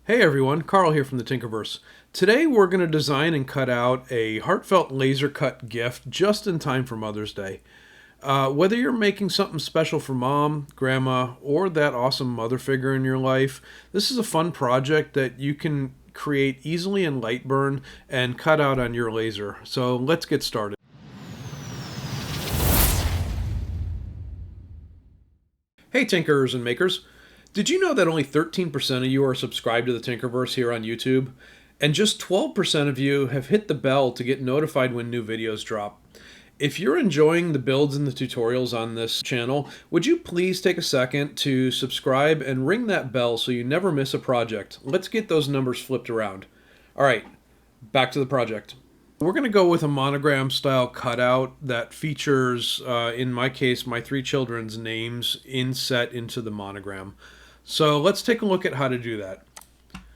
Hey everyone, Carl here from the Tinkerverse. Today we're going to design and cut out a heartfelt laser cut gift just in time for Mother's Day. Whether you're making something special for mom, grandma, or that awesome mother figure in your life, this is a fun project that you can create easily in LightBurn and cut out on your laser. So let's get started. Hey Tinkerers and Makers! Did you know that only 13% of you are subscribed to the Tinkerverse here on YouTube? And just 12% of you have hit the bell to get notified when new videos drop. If you're enjoying the builds and the tutorials on this channel, would you please take a second to subscribe and ring that bell so you never miss a project? Let's get those numbers flipped around. Alright, back to the project. We're going to go with a monogram style cutout that features, in my case, my three children's names inset into the monogram. So let's take a look at how to do that.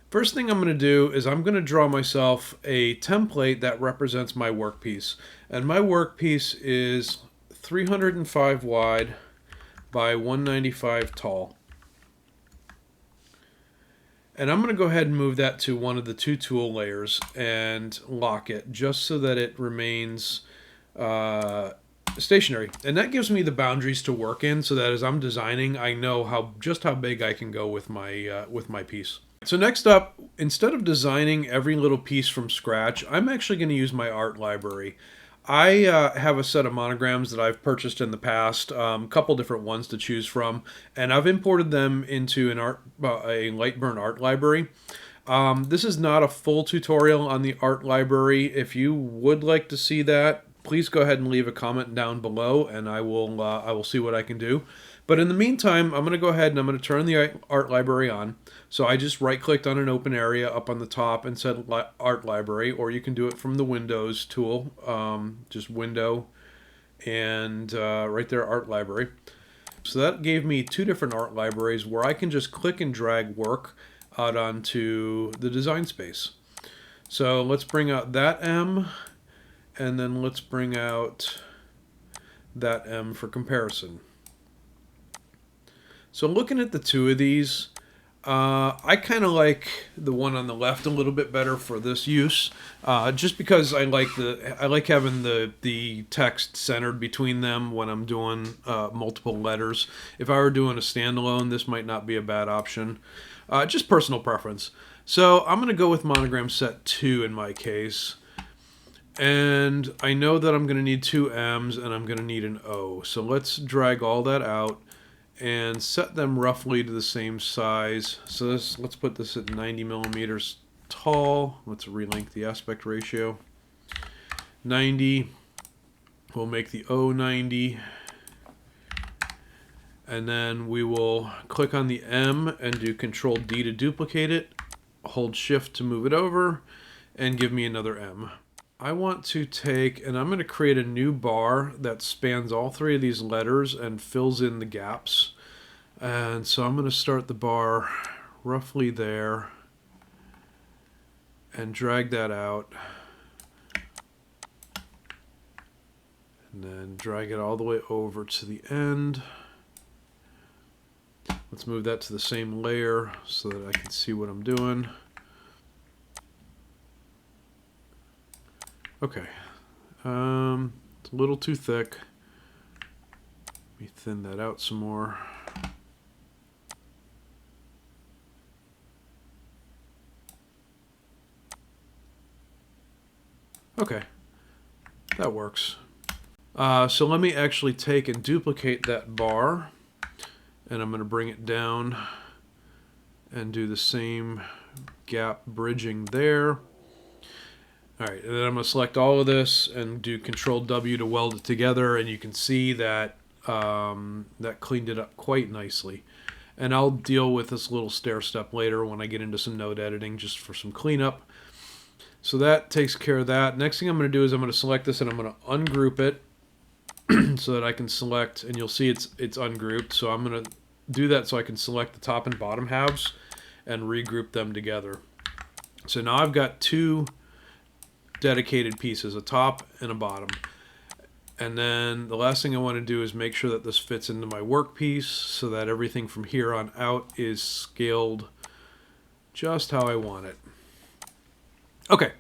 First thing I'm going to do is I'm going to draw myself a template that represents my workpiece. And my workpiece is 305 wide by 195 tall. And I'm going to go ahead and move that to one of the two tool layers and lock it just so that it remains stationary. And that gives me the boundaries to work in so that as I'm designing, I know just how big I can go with my piece. So next up, instead of designing every little piece from scratch, I'm actually going to use my art library. I have a set of monograms that I've purchased in the past, a couple different ones to choose from, and I've imported them into a LightBurn art library. This is not a full tutorial on the art library. If you would like to see that, please go ahead and leave a comment down below, and I will see what I can do. But in the meantime, I'm going to go ahead and I'm going to turn the art library on. So I just right-clicked on an open area up on the top and said Art Library, or you can do it from the Windows tool, just Window, and right there, Art Library. So that gave me two different art libraries where I can just click and drag work out onto the design space. So let's bring out that M, and then let's bring out that M for comparison. So looking at the two of these, I kind of like the one on the left a little bit better for this use, just because I like having the text centered between them when I'm doing multiple letters. If I were doing a standalone, this might not be a bad option. Just personal preference. So I'm going to go with monogram set 2 in my case. And I know that I'm going to need two M's and I'm going to need an O. So let's drag all that out and set them roughly to the same size. So let's put this at 90 millimeters tall. Let's relink the aspect ratio. 90. We'll make the O 90. And then we will click on the M and do Control D to duplicate it. Hold Shift to move it over and give me another M. I want to take, and I'm going to create a new bar that spans all three of these letters and fills in the gaps. And so I'm going to start the bar roughly there and drag that out. And then drag it all the way over to the end. Let's move that to the same layer so that I can see what I'm doing. Okay, it's a little too thick. Let me thin that out some more. Okay, that works. So let me actually take and duplicate that bar, and I'm going to bring it down and do the same gap bridging there. Alright, and then I'm going to select all of this and do Control W to weld it together, and you can see that that cleaned it up quite nicely. And I'll deal with this little stair step later when I get into some node editing just for some cleanup. So that takes care of that. Next thing I'm going to do is I'm going to select this and I'm going to ungroup it so that I can select, and you'll see it's ungrouped. So I'm going to do that so I can select the top and bottom halves and regroup them together. So now I've got two dedicated pieces, a top and a bottom. And then the last thing I want to do is make sure that this fits into my workpiece so that everything from here on out is scaled just how I want it. Okay.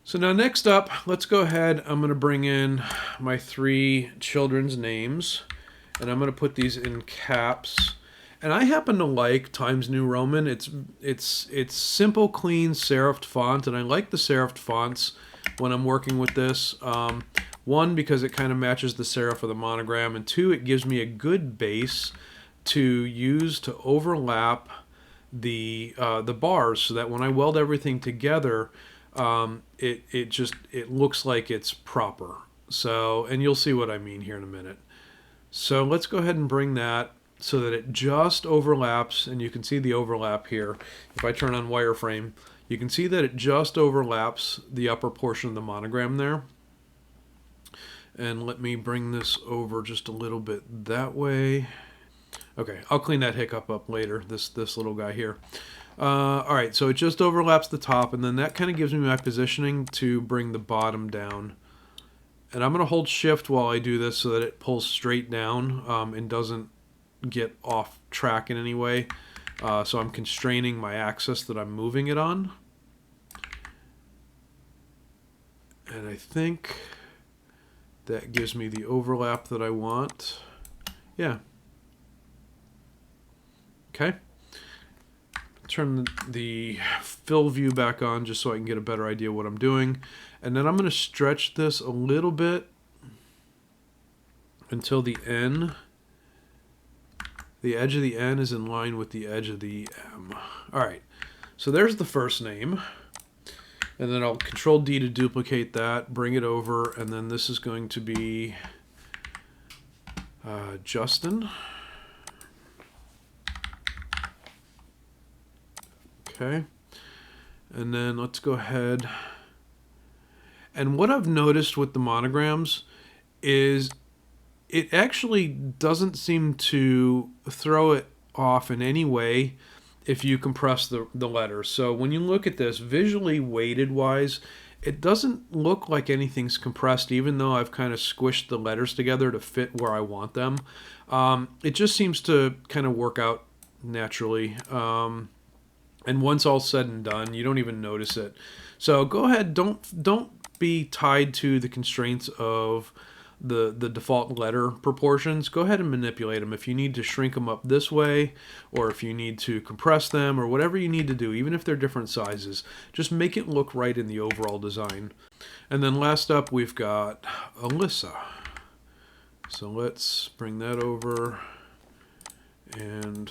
So now next up, let's go ahead. I'm going to bring in my 3 children's names, and I'm going to put these in caps. And I happen to like Times New Roman. It's simple, clean serifed font, and I like the serifed fonts when I'm working with this. One, because it kind of matches the serif of the monogram, and 2, it gives me a good base to use to overlap the bars, so that when I weld everything together, it looks like it's proper. So, and you'll see what I mean here in a minute. So let's go ahead and bring that so that it just overlaps, and you can see the overlap here. If I turn on wireframe, you can see that it just overlaps the upper portion of the monogram there. And let me bring this over just a little bit that way. Okay, I'll clean that hiccup up later, this little guy here. All right, so it just overlaps the top, and then that kind of gives me my positioning to bring the bottom down. And I'm going to hold shift while I do this so that it pulls straight down and doesn't get off track in any way. So I'm constraining my axis that I'm moving it on. And I think that gives me the overlap that I want. Yeah. Okay. Turn the fill view back on just so I can get a better idea what I'm doing. And then I'm going to stretch this a little bit until the N. The edge of the N is in line with the edge of the M. All right. So there's the first name. And then I'll Control D to duplicate that, bring it over, and then this is going to be Justin. Okay. And then let's go ahead. And what I've noticed with the monograms is it actually doesn't seem to throw it off in any way if you compress the letters. So when you look at this, visually weighted wise, it doesn't look like anything's compressed, even though I've kind of squished the letters together to fit where I want them. It just seems to kind of work out naturally. And once all said and done, you don't even notice it. So go ahead, don't be tied to the constraints of the default letter proportions. Go ahead and manipulate them. If you need to shrink them up this way, or if you need to compress them, or whatever you need to do, even if they're different sizes, just make it look right in the overall design. And then last up, we've got Alyssa. So let's bring that over and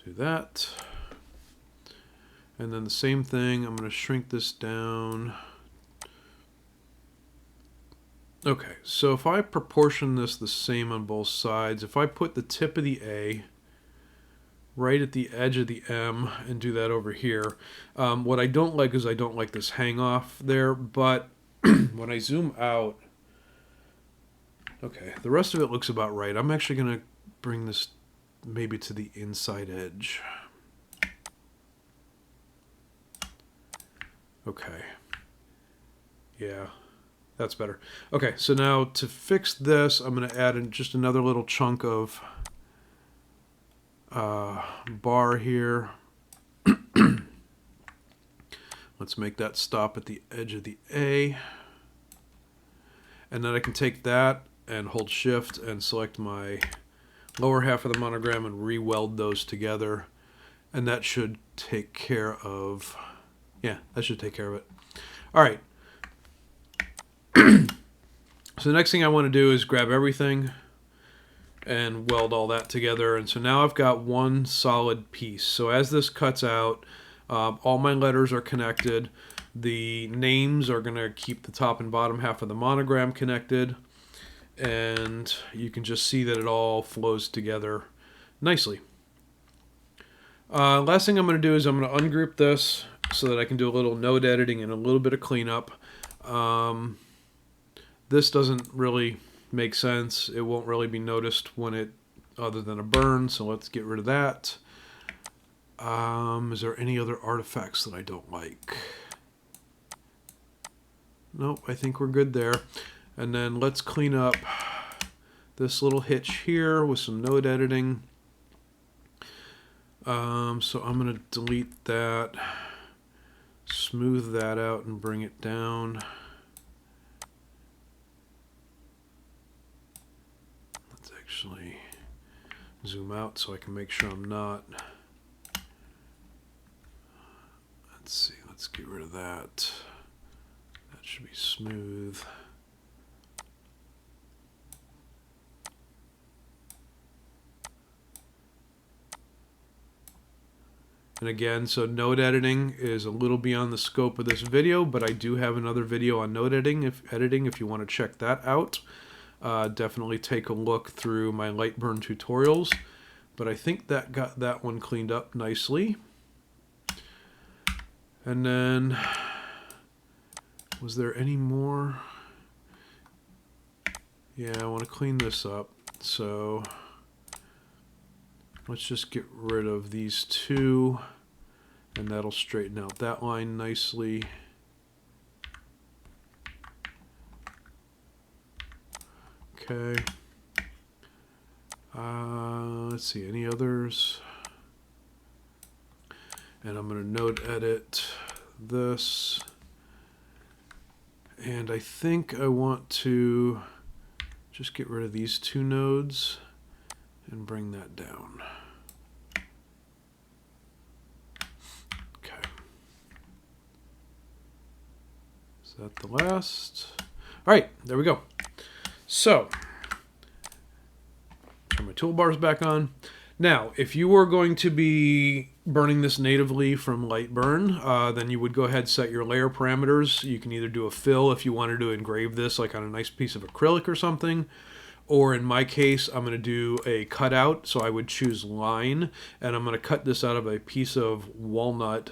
do that. And then the same thing, I'm going to shrink this down. Okay, so if I proportion this the same on both sides, if I put the tip of the A right at the edge of the M and do that over here, what I don't like is I don't like this hang off there, but when I zoom out, okay, the rest of it looks about right. I'm actually going to bring this maybe to the inside edge. Okay. Yeah, that's better. Okay, so now to fix this, I'm going to add in just another little chunk of bar here. Let's make that stop at the edge of the A. And then I can take that and hold shift and select my lower half of the monogram and re-weld those together. And that should take care of, yeah, that should take care of it. All right. So the next thing I want to do is grab everything and weld all that together. And so now I've got one solid piece. So as this cuts out, all my letters are connected. The names are going to keep the top and bottom half of the monogram connected. And you can just see that it all flows together nicely. Last thing I'm going to do is I'm going to ungroup this so that I can do a little node editing and a little bit of cleanup. This doesn't really make sense. It won't really be noticed when it, other than a burn, so let's get rid of that. Is there any other artifacts that I don't like? Nope, I think we're good there. And then let's clean up this little hitch here with some node editing. So I'm going to delete that, smooth that out, and bring it down. Let's actually zoom out so I can make sure I'm not. Let's see, let's get rid of that. That should be smooth. And again, so node editing is a little beyond the scope of this video, but I do have another video on node editing if you want to check that out. Definitely take a look through my LightBurn tutorials. But I think that got that one cleaned up nicely. And then, was there any more? Yeah, I want to clean this up. So let's just get rid of these two, and that'll straighten out that line nicely. Okay. Let's see, any others? And I'm going to node edit this. And I think I want to just get rid of these two nodes and bring that down. Okay. Is that the last? All right, there we go. So, turn my toolbars back on. Now, if you were going to be burning this natively from LightBurn, then you would go ahead and set your layer parameters. You can either do a fill if you wanted to engrave this like on a nice piece of acrylic or something, or in my case, I'm going to do a cutout, so I would choose line, and I'm going to cut this out of a piece of walnut,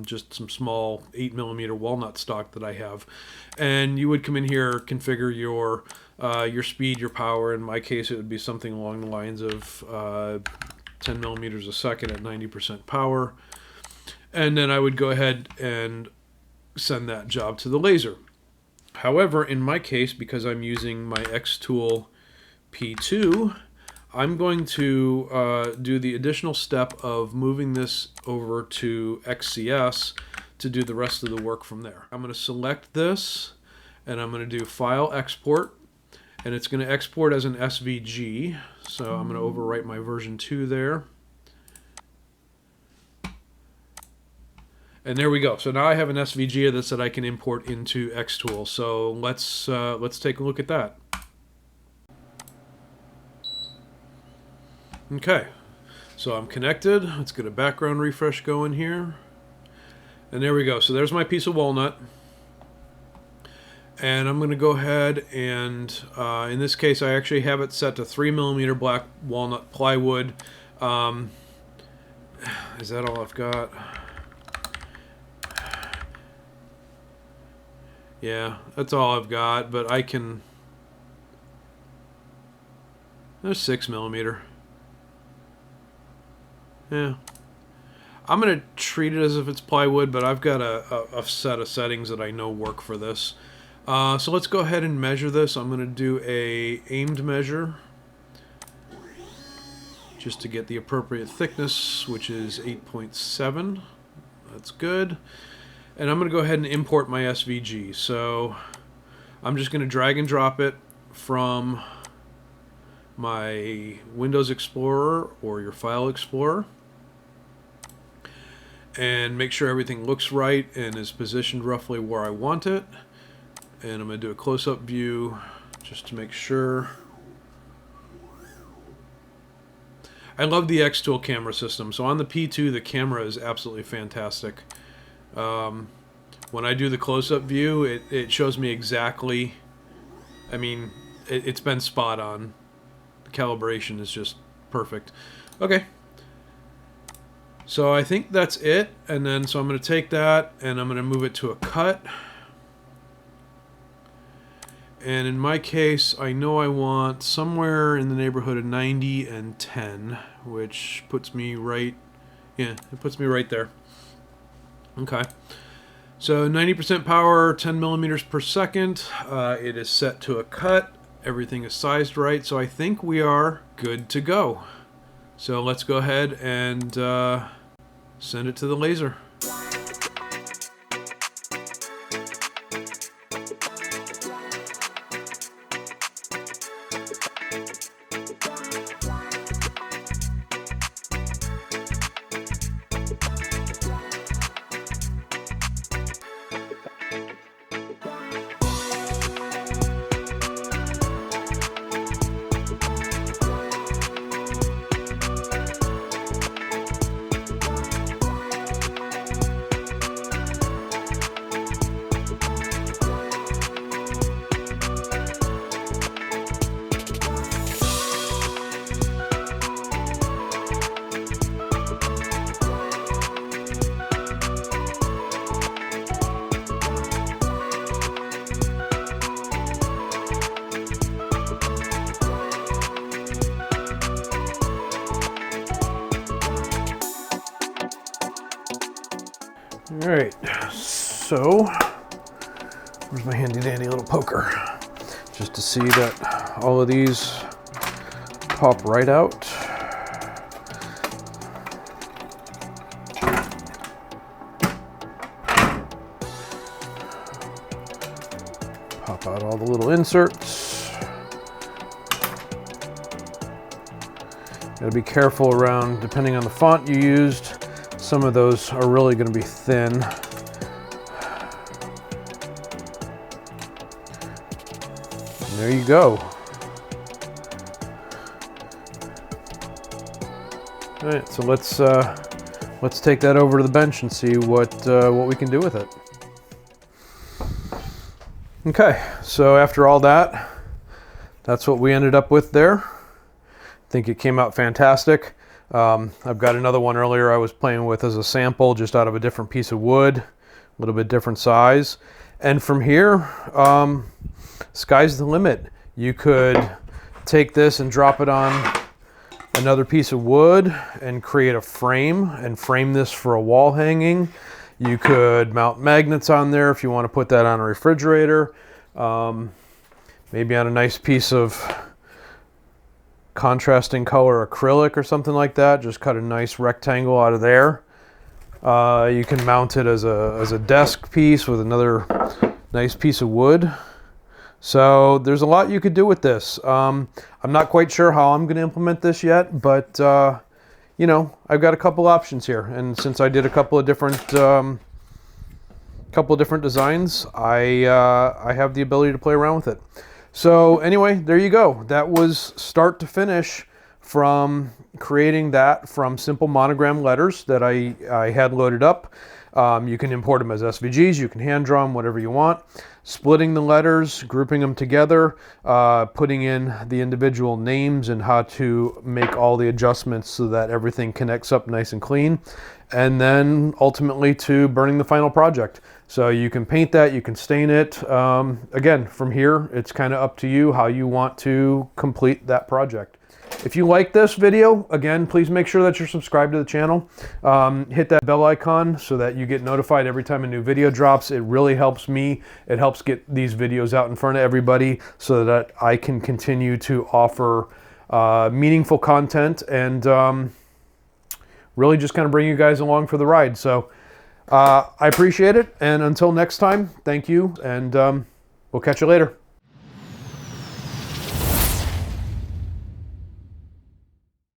just some small 8mm walnut stock that I have. And you would come in here, configure your speed, your power. In my case, it would be something along the lines of 10mm a second at 90% power. And then I would go ahead and send that job to the laser. However, in my case, because I'm using my XTool P2, I'm going to do the additional step of moving this over to XCS to do the rest of the work from there. I'm going to select this, and I'm going to do File, Export, and it's going to export as an SVG. So I'm going to overwrite my version 2 there. And there we go. So now I have an SVG that I can import into XTool. So let's take a look at that. Okay, so I'm connected. Let's get a background refresh going here. And there we go. So there's my piece of walnut. And I'm going to go ahead and, in this case, I actually have it set to 3mm black walnut plywood. Is that all I've got? Yeah, that's all I've got, but I can... There's 6mm. Yeah. I'm going to treat it as if it's plywood, but I've got a set of settings that I know work for this. So let's go ahead and measure this. I'm going to do a aimed measure just to get the appropriate thickness, which is 8.7. That's good. And I'm going to go ahead and import my SVG. So I'm just going to drag and drop it from my Windows Explorer or your File Explorer, and make sure everything looks right and is positioned roughly where I want it. And I'm going to do a close-up view just to make sure. I love the XTool camera system. So on the P2, the camera is absolutely fantastic. When I do the close-up view, it shows me exactly, I mean, it's been spot on. The calibration is just perfect. Okay. So I think that's it. And then, so I'm going to take that and I'm going to move it to a cut. And in my case, I know I want somewhere in the neighborhood of 90 and 10, which puts me right, yeah, it puts me right there. Okay. So 90% power, 10mm per second. It is set to a cut. Everything is sized right. So I think we are good to go. So let's go ahead and send it to the laser. All right, so where's my handy dandy little poker? Just to see that all of these pop right out. Pop out all the little inserts. Gotta be careful around, depending on the font you used. Some of those are really going to be thin. And there you go. All right, so let's take that over to the bench and see what we can do with it. Okay, so after all that, that's what we ended up with there. I think it came out fantastic. I've got another one earlier I was playing with as a sample, just out of a different piece of wood, a little bit different size. And from here, sky's the limit. You could take this and drop it on another piece of wood and create a frame and frame this for a wall hanging. You could mount magnets on there if you want to put that on a refrigerator, maybe on a nice piece of contrasting color acrylic or something like that. Just cut a nice rectangle out of there. You can mount it as a desk piece with another nice piece of wood. So there's a lot you could do with this. I'm not quite sure how I'm going to implement this yet, but you know, I've got a couple options here, and since I did a couple of different designs, I have the ability to play around with it. So anyway, there you go. That was start to finish from creating that from simple monogram letters that I had loaded up. You can import them as SVGs, you can hand draw them, whatever you want. Splitting the letters, grouping them together, putting in the individual names and how to make all the adjustments so that everything connects up nice and clean. And then ultimately to burning the final project. So you can paint that, you can stain it. Again, from here, it's kind of up to you how you want to complete that project. If you like this video, again, please make sure that you're subscribed to the channel. Hit that bell icon so that you get notified every time a new video drops. It really helps me. It helps get these videos out in front of everybody so that I can continue to offer meaningful content and really just kind of bring you guys along for the ride. So I appreciate it. And until next time, thank you. And we'll catch you later.